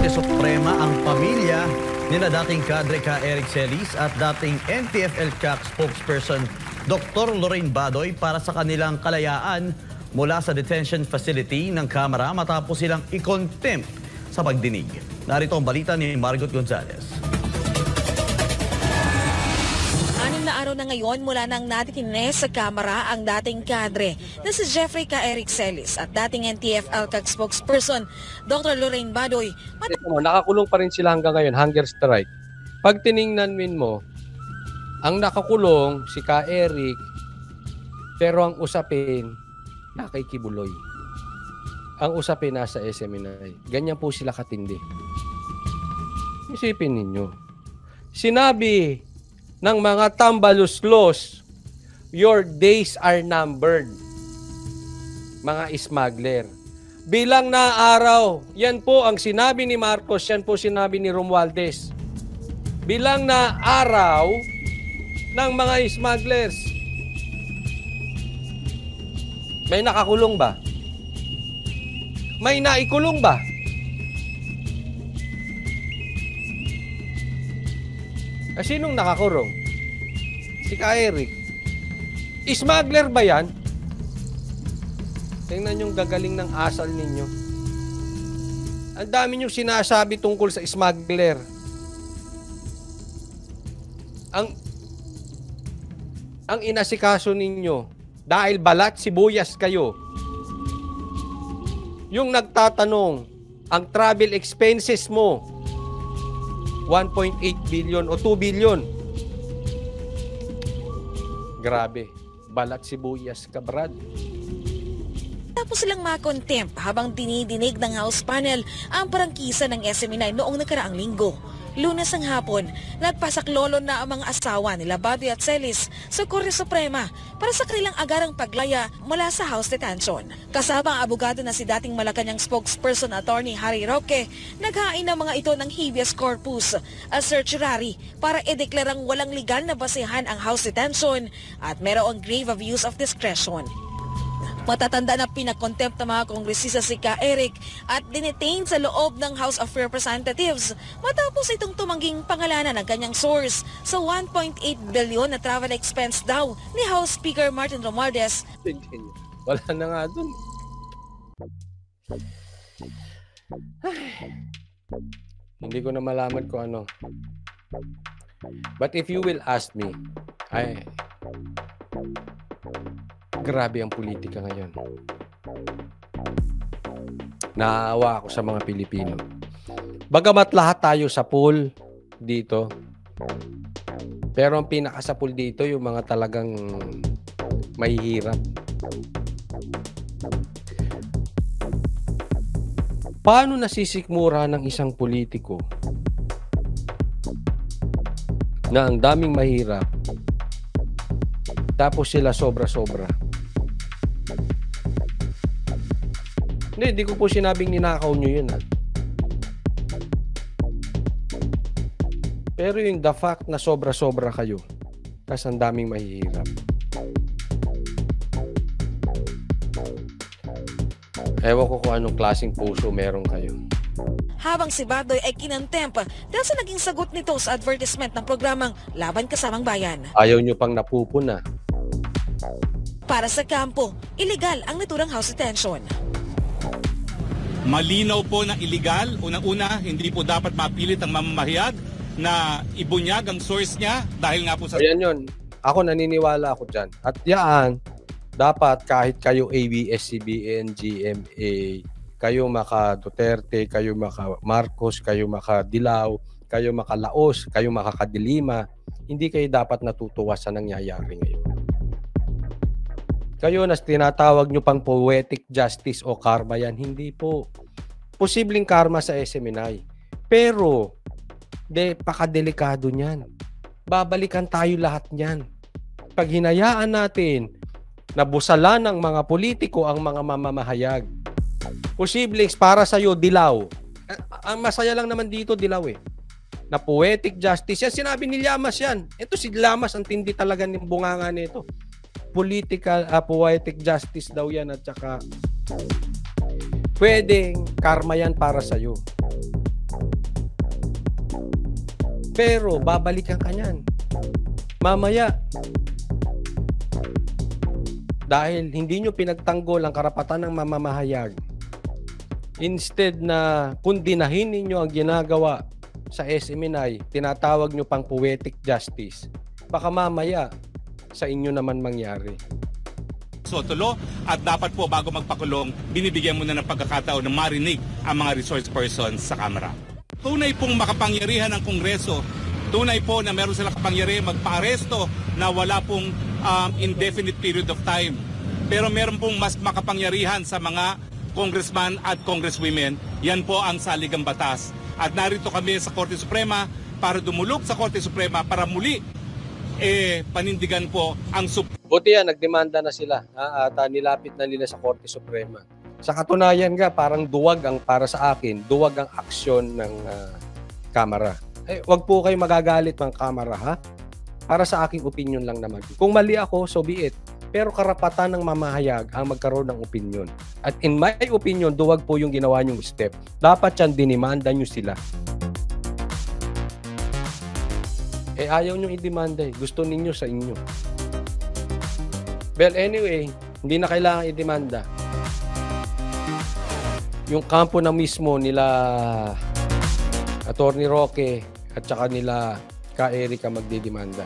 Korte Suprema ang pamilya nina dating kadre ka Eric Celis at dating NTF-ELCAC spokesperson Dr. Lorraine Badoy para sa kanilang kalayaan mula sa detention facility ng Kamara matapos silang i-contempt sa pagdinig. Narito ang balita ni Margot Gonzalez. 6 na araw na ngayon mula nang natitine sa Kamara ang dating kadre na si Jeffrey K. Eric Celis at dating NTF-ELCAC spokesperson Dr. Lorraine Badoy. Nakakulong pa rin sila hanggang ngayon, hunger strike. Pag tiningnan mo, ang nakakulong si K. Eric, pero ang usapin, nakikibuloy. Ang usapin nasa SMNI. Ganyan po sila katindi. Isipin ninyo. Sinabi ng mga tambaluslos, your days are numbered. Mga smuggler. Bilang na araw, yan po ang sinabi ni Marcos, yan po sinabi ni Romualdez. Bilang na araw ng mga smugglers. May nakakulong ba? May naikulong ba? Sinong nakakurong? Si K. Eric. Smuggler ba yan? Tingnan yung gagaling ng asal ninyo. Ang dami nyo sinasabi tungkol sa smuggler. Ang inasikaso ninyo, dahil balat sibuyas kayo, yung nagtatanong, ang travel expenses mo, 1.8 billion o 2 billion. Grabe. Balat sibuyas ka, Brad. Tapos silang makontempt habang dinidinig ng House panel ang parangkisa ng SMNI noong nakaraang linggo. Lunes ng hapon, nagpasaklolo na ang mga asawa nila Badoy at Celis sa Korte Suprema para sa kanilang agarang paglaya mula sa House detention. Kasama ang abogado na si dating Malacanang spokesperson Attorney Harry Roque, naghain ng mga ito ng habeas corpus, a certiorari para ideklarang walang legal na basehan ang House detention at merong grave abuse of discretion. Matatanda na pinakontempt ng mga kongresista si K. Eric at dinetain sa loob ng House of Representatives matapos itong tumangging pangalanan ng kanyang source sa 1.8 billion na travel expense daw ni House Speaker Martin Romualdez. Wala na nga dun. Hindi ko na malaman kung ano. But if you will ask me, grabe ang politika ngayon. Naawa ako sa mga Pilipino. Bagamat lahat tayo sa pool dito, pero ang pinaka sa pool dito, yung mga talagang mahihirap. Paano nasisikmura ng isang politiko na ang daming mahirap, tapos sila sobra-sobra? Hindi ko po sinabing ninakaw nyo yun. Pero yung the fact na sobra-sobra kayo, kasi ang daming mahihirap. Ewan ko kung anong klaseng puso meron kayo. Habang si Badoy ay kinontempt dahil sa naging sagot nito sa advertisement ng programang Laban Kasamang Bayan. Ayaw nyo pang napupuna. Para sa kampo, illegal ang naturang House detention. Malinaw po na illegal. Unang-una, hindi po dapat mapilit ang mamamahayag na ibunyag ang source niya dahil nga po sa... Ayan yun. Ako naniniwala ako dyan. At yan, dapat kahit kayo ABS-CBN, GMA, kayo maka Duterte, kayo maka Marcos, kayo maka Dilaw, kayo maka Laos, kayo maka Kadilima, hindi kayo dapat natutuwa sa nangyayari ngayon. Kayo na tinatawag nyo pang poetic justice o karma yan. Hindi po. Posibleng karma sa SMNI. Pero, pakadelikado niyan. Babalikan tayo lahat niyan. Pag hinayaan natin na busalan ng mga politiko ang mga mamamahayag, posibleng para sa'yo, Dilaw. Ang masaya lang naman dito, Dilaw na poetic justice. Yan, sinabi ni Llamas yan. Ito si Llamas, ang tindi talaga ng bunganga nito. Political, poetic justice daw yan at saka pwedeng karma yan para sa'yo. Pero babalikan ka niyan. Mamaya, dahil hindi nyo pinagtanggol ang karapatan ng mamamahayag, instead na kundinahin ninyo ang ginagawa sa SMNI, tinatawag nyo pang poetic justice, baka mamaya sa inyo naman mangyari. Sotulo, at dapat po bago magpakulong, binibigyan muna ng pagkakataon na marinig ang mga resource persons sa Kamara. Tunay pong makapangyarihan ng Kongreso, tunay po na meron silang kapangyarihan magpa-aresto na wala pong indefinite period of time. Pero meron pong mas makapangyarihan sa mga congressman at congresswomen, yan po ang saligang batas. At narito kami sa Korte Suprema para dumulog sa Korte Suprema para muli panindigan po ang Buti yan, nagdemanda na sila at nilapit na nila sa Korte Suprema. Sa katunayan nga, parang duwag ang para sa akin, duwag ang aksyon ng Kamara. Wag po kayo magagalit ng Kamara, ha? Para sa aking opinion lang naman. Kung mali ako, so be it. Pero karapatan ng mamahayag ang magkaroon ng opinion. At in my opinion, duwag po yung ginawa nyong step. Dapat yan, dinimanda nyo sila. Ayaw nyo i-demanda eh. Gusto ninyo sa inyo. Well, anyway, hindi na kailangan i-demanda. Yung kampo na mismo nila Attorney Roque at saka nila Ka Erika magdidemanda.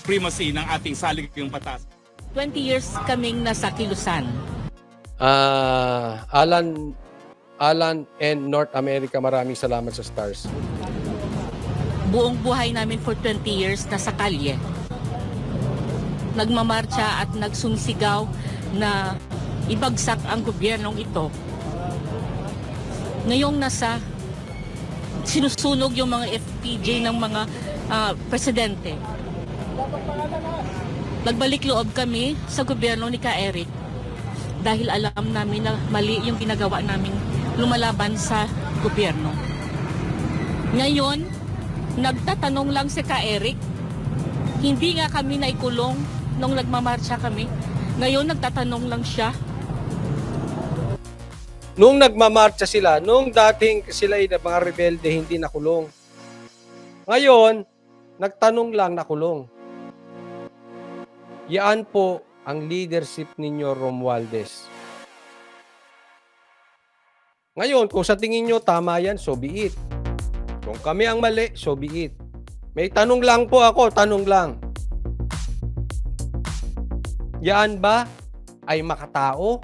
Primacy ng ating saligang batas. 20 years kaming nasa kilusan. Alan and North America, maraming salamat sa stars. Buong buhay namin for 20 years nasa kalye. Nagmamarcha at nagsumsigaw na ibagsak ang gobyernong ito. Ngayong sinusunog yung mga FPJ ng mga presidente. Nagbalik loob kami sa gobyerno ni Ka Eric dahil alam namin na mali yung ginagawa naming lumalaban sa gobyerno. Ngayon, nagtatanong lang si Ka Eric, hindi nga kami naikulong nung nagmamarcha kami. Ngayon, nagtatanong lang siya. Nung nagmamarcha sila, nung dating sila ay mga rebelde, hindi nakulong. Ngayon, nagtanong lang nakulong. Yan po ang leadership ninyo, Romualdez. Ngayon, kung sa tingin nyo tama yan, so be it. Kung kami ang mali, so be it. May tanong lang po ako, tanong lang. Yan ba ay makatao?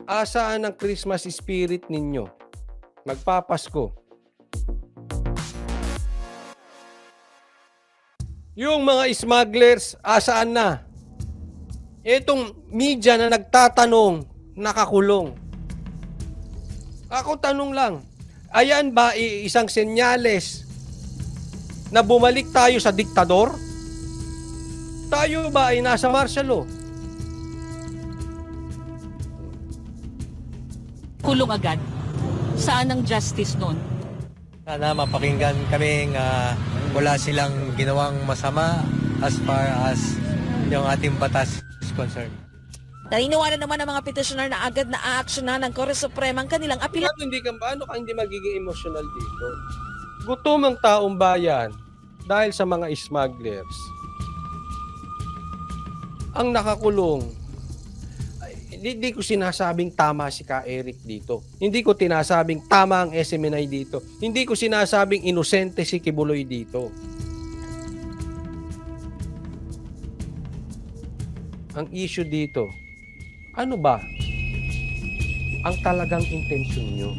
Asaan ang Christmas spirit ninyo? Magpapasko. Yung mga smugglers, asaan na? Itong media na nagtatanong, nakakulong. Ako tanong lang, ayan ba isang senyales na bumalik tayo sa diktador? Tayo ba ay nasa martial law? Kulong agad. Saan ang justice nun? Sana mapakinggan kaming wala silang ginawang masama as far as yung ating batas is concerned. Naniniwala naman ang mga petitioner na agad na aaksyonan ng Korte Suprema ang kanilang apela. Paano ka hindi magiging emotional dito? Gutom ang taong bayan dahil sa mga smugglers. Ang nakakulong, hindi ko sinasabing tama si Ka Eric dito. Hindi ko tinasabing tama ang SMNI dito. Hindi ko sinasabing inosente si Kibuloy dito. Ang issue dito, ano ba ang talagang intensyon nyo?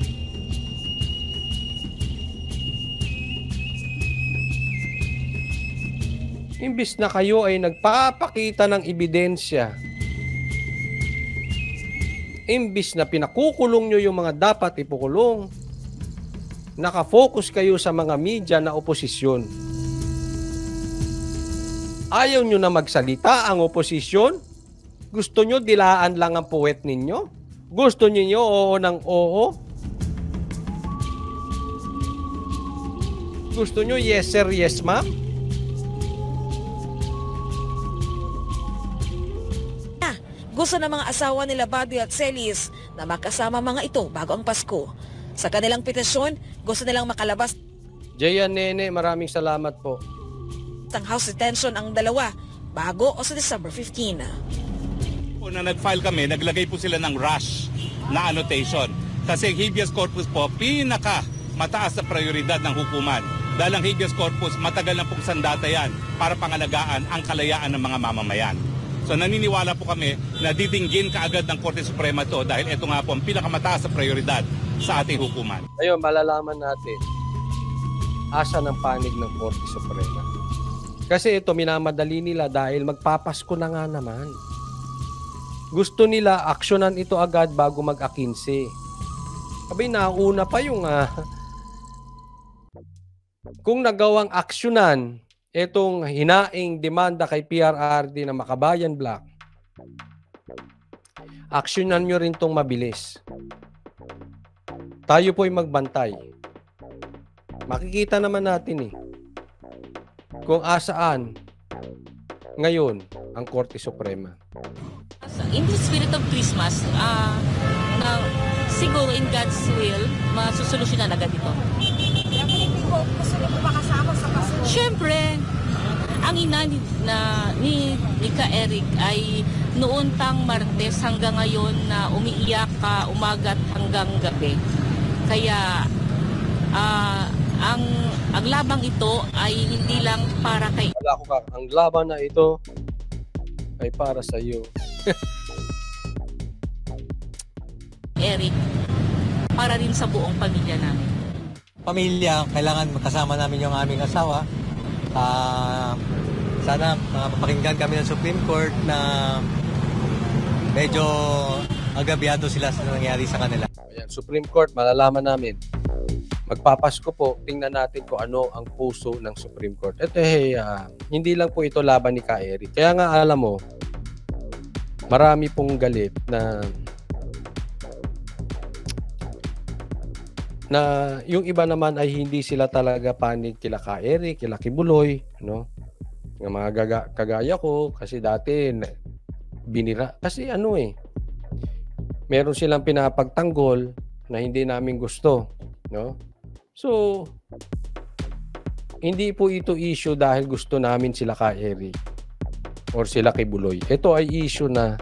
Imbis na kayo ay nagpapakita ng ebidensya, imbis na pinakukulong nyo yung mga dapat ipukulong, nakafocus kayo sa mga media na oposisyon. Ayaw nyo na magsalita ang oposisyon? Gusto nyo dilaan lang ang puwet ninyo? Gusto nyo oo ng oo? Gusto nyo yes sir, yes ma'am? Gusto ng mga asawa nila Badoy at Celis na makasama mga ito bago ang Pasko. Sa kanilang petisyon, gusto nilang makalabas Jayan Nene, maraming salamat po. Ang house detention ang dalawa bago o sa December 15. Po na nag-file kami, naglagay po sila ng rush na annotation. Kasi habeas corpus po, pinaka mataas na prioridad ng hukuman. Dahil ang habeas corpus, matagal na pong sandata yan para pangalagaan ang kalayaan ng mga mamamayan. So naniniwala po kami na didinggin kaagad ng Korte Suprema to dahil ito nga po ang pinakamataas na prioridad sa ating hukuman. Ayun, malalaman natin asa ng panig ng Korte Suprema. Kasi ito minamadali nila dahil magpapasko na nga naman. Gusto nila aksyonan ito agad bago mag-15. Abay, nauna pa yung kung nagawang aksyonan itong hinaing demanda kay PRRD na Makabayan Black, aksyonan nyo rin itong mabilis. Tayo po'y magbantay. Makikita naman natin kung asaan ngayon ang Korte Suprema. In the spirit of Christmas, na siguro in God's will, masusolusyonan agad ito. Siyempre, ang ina ni Ka Eric ay noon tang Martes hanggang ngayon na umiiyak umaga at hanggang gabi. Kaya ang labang ito ay hindi lang para kay Wala ko ka, ang laban na ito ay para sa iyo. Eric, para rin sa buong pamilya namin. Pamilya, kailangan makasama namin yung aming asawa. Sana mapakinggan kami ng Supreme Court na medyo agabyado sila sa nangyari sa kanila. Ayan, Supreme Court, malalaman namin. Magpapasko po, tingnan natin kung ano ang puso ng Supreme Court. Ito hindi lang po ito laban ni Ka Eric. Kaya nga alam mo, marami pong galit na yung iba naman ay hindi sila talaga panig kila Ka Eric, kila Kibuloy, no? Ng mga kagaya ko kasi dati binira kasi meron silang pinapagtanggol na hindi namin gusto, no? So hindi po ito issue dahil gusto namin sila Ka Eric or sila Kibuloy. Ito ay issue na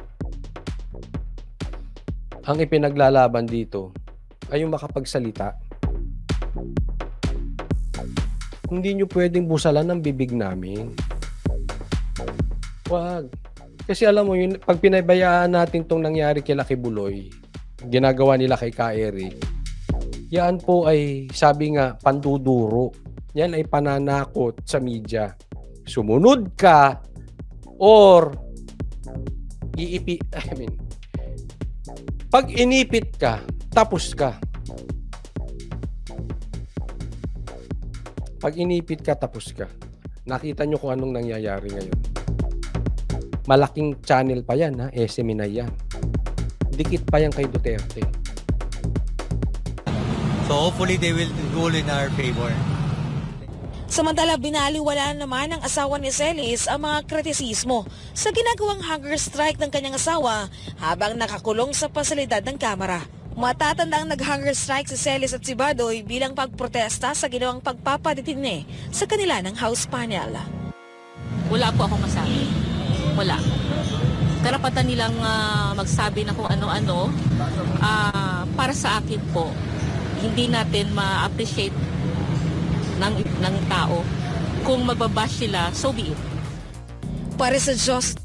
ang ipinaglalaban dito ay yung makapagsalita. Hindi nyo pwedeng busalan ang bibig namin. Wag. Kasi alam mo, yun, pag pinabayaan natin tong nangyari kay Kibuloy, ginagawa nila kay Ka Eric, yan po ay, sabi nga, panduduro. Yan ay pananakot sa media. Sumunod ka or pag inipit ka, tapos ka. Pag inipit ka, tapos ka. Nakita nyo kung anong nangyayari ngayon. Malaking channel pa yan, SMNI yan. Dikit pa yan kay Duterte. So hopefully they will rule in our favor. Samantala, binaliwala naman ng asawa ni Celis ang mga kritisismo sa ginagawang hunger strike ng kanyang asawa habang nakakulong sa pasilidad ng Kamara. Matatandang nag-hunger strike si Celis at si Badoy bilang pagprotesta sa ginawang pagpapadetine sa kanila ng House panel. Wala po akong masabi. Wala. Karapatan nilang magsabi na kung ano-ano. Para sa akin po, hindi natin ma-appreciate ng tao. Kung magbabash sila, so be it. Para sa Just